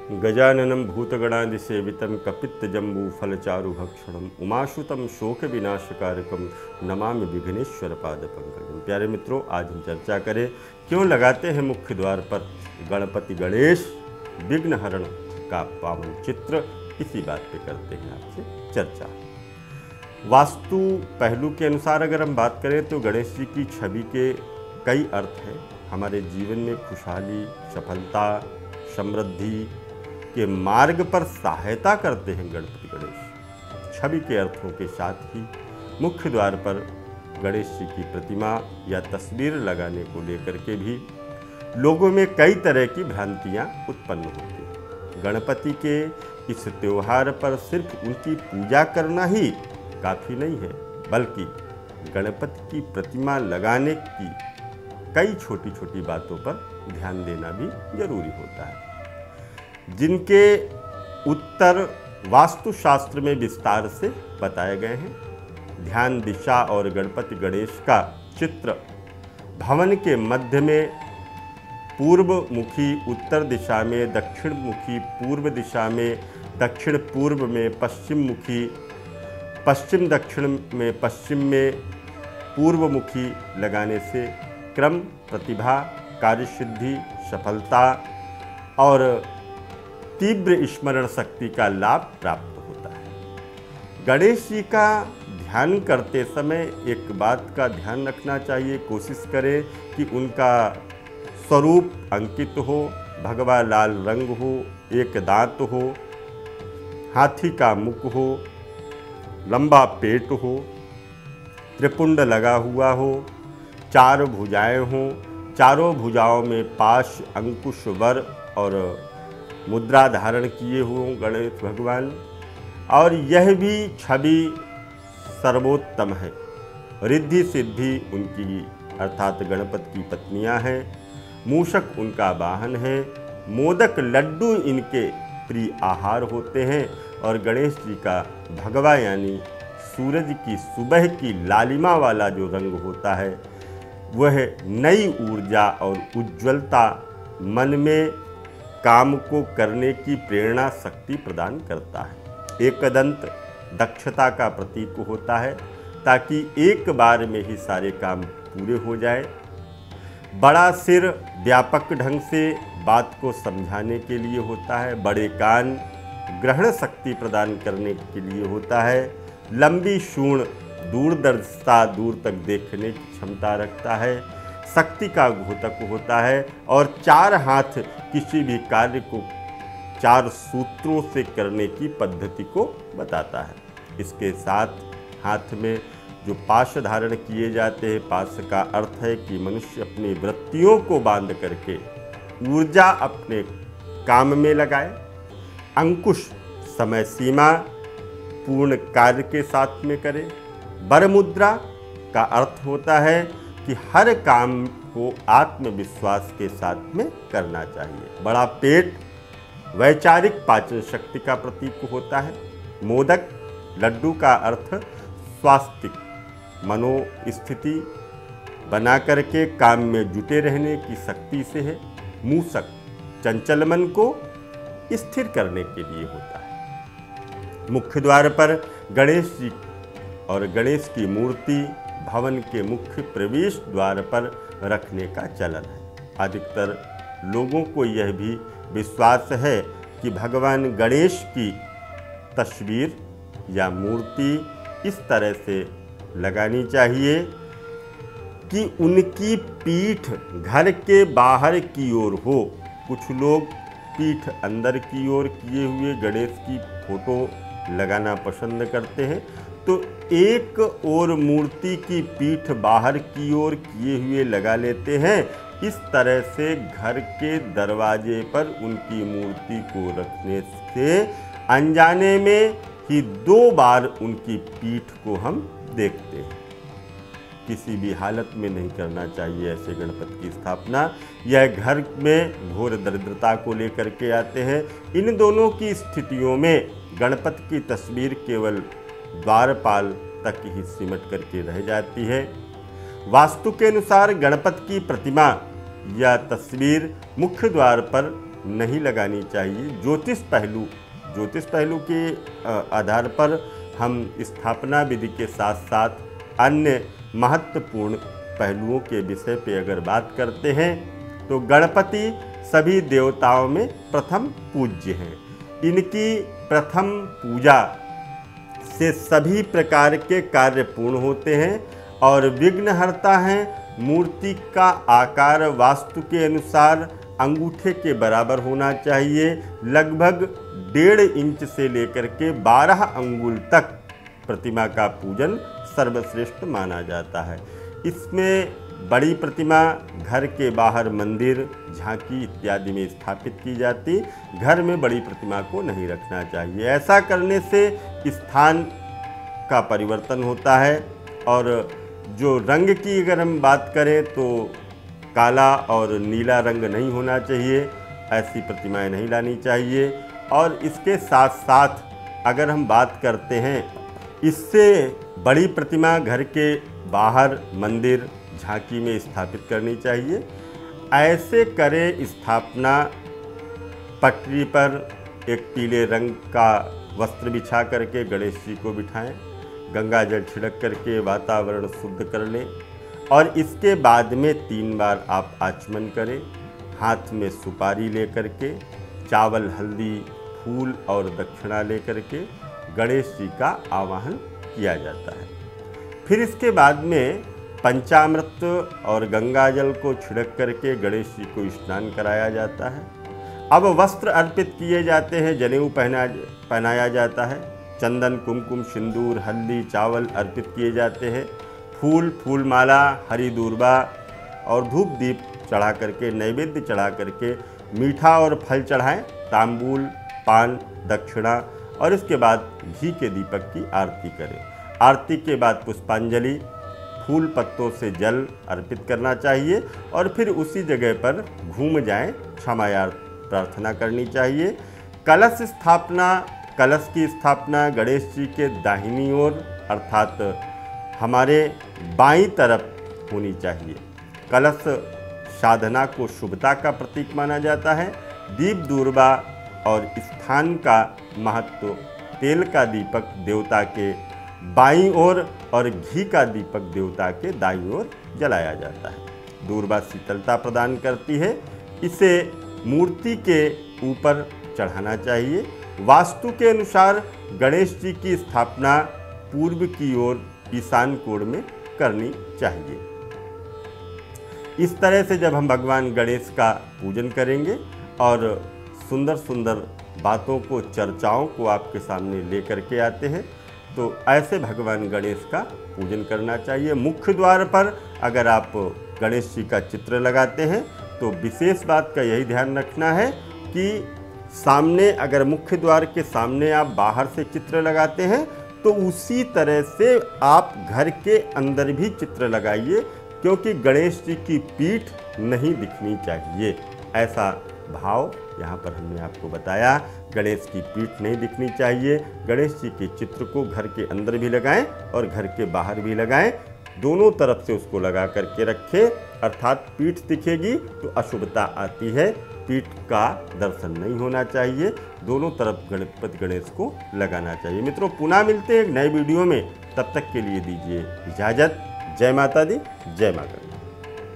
गजाननं भूतगणादिसेवितं कपित्तजम्बूफलचारुभक्षणं उमाशुतं शोकविनाशकारकं नमामि विघ्नेश्वरपादपंकजं। प्यारे मित्रों, आज हम चर्चा करें क्यों लगाते हैं मुख्य द्वार पर गणपति गणेश विघ्नहरण का पावन चित्र। इसी बात पे करते हैं आपसे चर्चा। वास्तु पहलू के अनुसार अगर हम बात करें तो गणेश जी की छवि के कई अर्थ हैं। हमारे जीवन में खुशहाली, सफलता, समृद्धि के मार्ग पर सहायता करते हैं गणपति गणेश। छवि के अर्थों के साथ ही मुख्य द्वार पर गणेश जी की प्रतिमा या तस्वीर लगाने को लेकर के भी लोगों में कई तरह की भ्रांतियां उत्पन्न होती हैं। गणपति के इस त्योहार पर सिर्फ उनकी पूजा करना ही काफ़ी नहीं है, बल्कि गणपति की प्रतिमा लगाने की कई छोटी छोटी बातों पर ध्यान देना भी जरूरी होता है, जिनके उत्तर वास्तुशास्त्र में विस्तार से बताए गए हैं। ध्यान दिशा और गणपति गणेश का चित्र भवन के मध्य में पूर्व मुखी उत्तर दिशा में, दक्षिण मुखी पूर्व दिशा में, दक्षिण पूर्व में, पश्चिम मुखी पश्चिम दक्षिण में, पश्चिम में पूर्व मुखी लगाने से क्रम, प्रतिभा, कार्यसिद्धि, सफलता और तीव्र स्मरण शक्ति का लाभ प्राप्त होता है। गणेश जी का ध्यान करते समय एक बात का ध्यान रखना चाहिए, कोशिश करें कि उनका स्वरूप अंकित हो, भगवा लाल रंग हो, एक दांत हो, हाथी का मुख हो, लंबा पेट हो, त्रिपुंड लगा हुआ हो, चार भुजाएं हों, चारों भुजाओं में पाश, अंकुश, वर और मुद्रा धारण किए हुए गणेश भगवान, और यह भी छवि सर्वोत्तम है। रिद्धि सिद्धि उनकी अर्थात गणपति की पत्नियां हैं, मूषक उनका वाहन है, मोदक लड्डू इनके प्रिय आहार होते हैं, और गणेश जी का भगवा यानी सूरज की सुबह की लालिमा वाला जो रंग होता है वह नई ऊर्जा और उज्ज्वलता, मन में काम को करने की प्रेरणा शक्ति प्रदान करता है। एकदंत दक्षता का प्रतीक होता है ताकि एक बार में ही सारे काम पूरे हो जाए। बड़ा सिर व्यापक ढंग से बात को समझाने के लिए होता है। बड़े कान ग्रहण शक्ति प्रदान करने के लिए होता है। लंबी सूंड दूरदर्शिता, दूर तक देखने की क्षमता रखता है। शक्ति का घोतक होता है और चार हाथ किसी भी कार्य को चार सूत्रों से करने की पद्धति को बताता है। इसके साथ हाथ में जो पाश धारण किए जाते हैं, पाश का अर्थ है कि मनुष्य अपनी वृत्तियों को बांध करके ऊर्जा अपने काम में लगाए। अंकुश समय सीमा पूर्ण कार्य के साथ में करे। वर मुद्रा का अर्थ होता है कि हर काम को आत्मविश्वास के साथ में करना चाहिए। बड़ा पेट वैचारिक पाचन शक्ति का प्रतीक होता है। मोदक लड्डू का अर्थ स्वास्थ्य मनोस्थिति बना करके काम में जुटे रहने की शक्ति से है। मूषक चंचल मन को स्थिर करने के लिए होता है। मुख्य द्वार पर गणेश जी और गणेश की मूर्ति भवन के मुख्य प्रवेश द्वार पर रखने का चलन है। अधिकतर लोगों को यह भी विश्वास है कि भगवान गणेश की तस्वीर या मूर्ति इस तरह से लगानी चाहिए कि उनकी पीठ घर के बाहर की ओर हो। कुछ लोग पीठ अंदर की ओर किए हुए गणेश की फोटो लगाना पसंद करते हैं, तो एक और मूर्ति की पीठ बाहर की ओर किए हुए लगा लेते हैं। इस तरह से घर के दरवाजे पर उनकी मूर्ति को रखने से अनजाने में ही 2 बार उनकी पीठ को हम देखते हैं। किसी भी हालत में नहीं करना चाहिए ऐसे गणपति की स्थापना। यह घर में घोर दरिद्रता को लेकर के आते हैं। इन दोनों की स्थितियों में गणपति की तस्वीर केवल द्वारपाल तक ही सिमट करके रह जाती है। वास्तु के अनुसार गणपति की प्रतिमा या तस्वीर मुख्य द्वार पर नहीं लगानी चाहिए। ज्योतिष पहलू के आधार पर हम स्थापना विधि के साथ साथ अन्य महत्वपूर्ण पहलुओं के विषय पे अगर बात करते हैं तो गणपति सभी देवताओं में प्रथम पूज्य हैं। इनकी प्रथम पूजा से सभी प्रकार के कार्य पूर्ण होते हैं और विघ्नहर्ता हैं। मूर्ति का आकार वास्तु के अनुसार अंगूठे के बराबर होना चाहिए। लगभग 1.5 इंच से लेकर के 12 अंगुल तक प्रतिमा का पूजन सर्वश्रेष्ठ माना जाता है। इसमें बड़ी प्रतिमा घर के बाहर मंदिर, झांकी इत्यादि में स्थापित की जाती। घर में बड़ी प्रतिमा को नहीं रखना चाहिए। ऐसा करने से स्थान का परिवर्तन होता है। और जो रंग की अगर हम बात करें तो काला और नीला रंग नहीं होना चाहिए। ऐसी प्रतिमाएं नहीं लानी चाहिए। और इसके साथ साथ अगर हम बात करते हैं, इससे बड़ी प्रतिमा घर के बाहर मंदिर, झांकी में स्थापित करनी चाहिए। ऐसे करें स्थापना पटरी पर एक पीले रंग का वस्त्र बिछा करके गणेश जी को बिठाएं। गंगा जल छिड़क करके वातावरण शुद्ध कर लें और इसके बाद में 3 बार आप आचमन करें। हाथ में सुपारी लेकर के, चावल, हल्दी, फूल और दक्षिणा लेकर के गणेश जी का आवाहन किया जाता है। फिर इसके बाद में पंचामृत और गंगा जल को छिड़क करके गणेश जी को स्नान कराया जाता है। अब वस्त्र अर्पित किए जाते हैं, जनेऊ पहनाया जाता है। चंदन, कुमकुम, सिंदूर, हल्दी, चावल अर्पित किए जाते हैं। फूल माला, हरी दूर्बा और धूप दीप चढ़ा करके, नैवेद्य चढ़ा करके मीठा और फल चढ़ाएं। तांबूल, पान, दक्षिणा और इसके बाद घी के दीपक की आरती करें। आरती के बाद पुष्पांजलि, फूल पत्तों से जल अर्पित करना चाहिए और फिर उसी जगह पर घूम जाएं, क्षमा प्रार्थना करनी चाहिए। कलश की स्थापना गणेश जी के दाहिनी ओर अर्थात हमारे बाईं तरफ होनी चाहिए। कलश साधना को शुभता का प्रतीक माना जाता है। दीप दूर्बा और स्थान का महत्व, तेल का दीपक देवता के बाईं ओर और घी का दीपक देवता के दाईं ओर जलाया जाता है। दूर्बा शीतलता प्रदान करती है। इसे मूर्ति के ऊपर चढ़ाना चाहिए। वास्तु के अनुसार गणेश जी की स्थापना पूर्व की ओर ईशान कोण में करनी चाहिए। इस तरह से जब हम भगवान गणेश का पूजन करेंगे और सुंदर सुंदर बातों को, चर्चाओं को आपके सामने लेकर के आते हैं, तो ऐसे भगवान गणेश का पूजन करना चाहिए। मुख्य द्वार पर अगर आप गणेश जी का चित्र लगाते हैं तो विशेष बात का यही ध्यान रखना है कि सामने, अगर मुख्य द्वार के सामने आप बाहर से चित्र लगाते हैं तो उसी तरह से आप घर के अंदर भी चित्र लगाइए, क्योंकि गणेश जी की पीठ नहीं दिखनी चाहिए। ऐसा भाव यहाँ पर हमने आपको बताया। गणेश की पीठ नहीं दिखनी चाहिए। गणेश जी के चित्र को घर के अंदर भी लगाएं और घर के बाहर भी लगाएं। दोनों तरफ से उसको लगा करके रखें, अर्थात पीठ दिखेगी तो अशुभता आती है। पीठ का दर्शन नहीं होना चाहिए। दोनों तरफ गणपति गणेश को लगाना चाहिए। मित्रों, पुनः मिलते हैं एक नए वीडियो में। तब तक के लिए दीजिए इजाज़त। जय माता दी, जय माता दी।